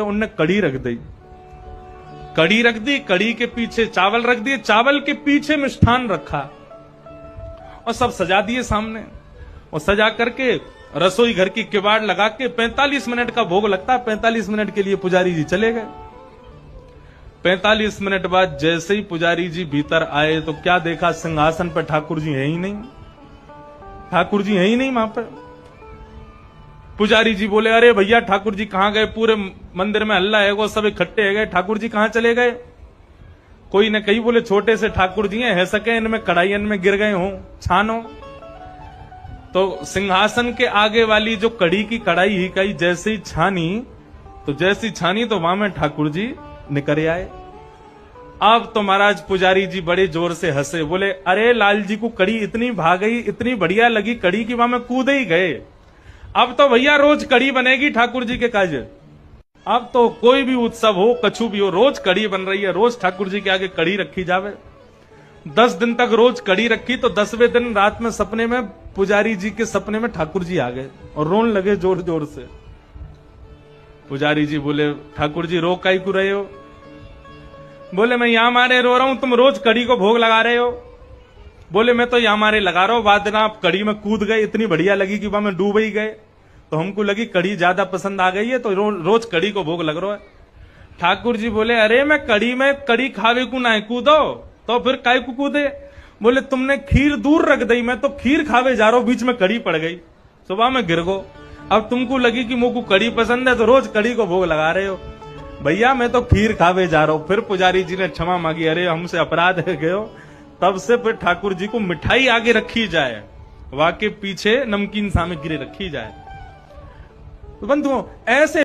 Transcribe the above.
उनने कड़ी रख दी, कड़ी रख दी, कड़ी के पीछे चावल रख दिए, चावल के पीछे मिष्ठान रखा और सब सजा दिए सामने। और सजा करके रसोई घर की किवाड़ लगा के 45 मिनट का भोग लगता है, 45 मिनट के लिए पुजारी जी चले गए। 45 मिनट बाद जैसे ही पुजारी जी भीतर आए तो क्या देखा, सिंहासन पर ठाकुर जी है ही नहीं, ठाकुर जी है ही नहीं वहां पर। पुजारी जी बोले, अरे भैया ठाकुर जी कहां गए, पूरे मंदिर में हल्ला है, वो सब इकट्ठे है गए, ठाकुर जी कहां चले गए। कोई ने कही, बोले छोटे से ठाकुर जी है सके इनमें कढ़ाइयन में गिर गए हों छानो। तो सिंहासन के आगे वाली जो कड़ी की कढ़ाई ही कही जैसे ही छानी, तो जैसी छानी तो वहां में ठाकुर जी निकल आए। अब तो महाराज पुजारी जी बड़े जोर से हंसे, बोले अरे लाल जी को कड़ी इतनी भाग गई, इतनी बढ़िया लगी कड़ी की वहां में कूद ही गए। अब तो भैया रोज कड़ी बनेगी ठाकुर जी के काज। अब तो कोई भी उत्सव हो, कछु भी हो, रोज कड़ी बन रही है, रोज ठाकुर जी के आगे कड़ी रखी जावे। 10 दिन तक रोज कड़ी रखी, तो 10वें दिन रात में सपने में पुजारी जी के सपने में ठाकुर जी आ गए और रोन लगे जोर जोर से। पुजारी जी बोले, ठाकुर जी रो काई क्यों रहे हो। बोले मैं यहां मारे रो रहा हूं, तुम रोज कड़ी को भोग लगा रहे हो। बोले मैं तो यहां मारे लगा रहा हूं, बाद में आप कड़ी में कूद गए, इतनी बढ़िया लगी कि वहां में डूब ही गए, तो हमको लगी कड़ी ज्यादा पसंद आ गई है, तो रोज कड़ी को भोग लग रहा है। ठाकुर जी बोले, अरे मैं कड़ी में कड़ी खावे को ना कूदो, तो फिर काय को कूदे। बोले तुमने खीर दूर रख दी, मैं तो खीर खावे जा रहा हूं, बीच में कड़ी पड़ गई, सुबह में गिर गो। अब तुमको लगी कि मुझको कड़ी पसंद है, तो रोज कड़ी को भोग लगा रहे हो। भैया मैं तो खीर खावे जा रहा हूं। फिर पुजारी जी ने क्षमा मांगी, अरे हमसे अपराध है गयो। तब से फिर ठाकुर जी को मिठाई आगे रखी जाए, वाके पीछे नमकीन सामग्री रखी जाए। तो बंधुओं ऐसे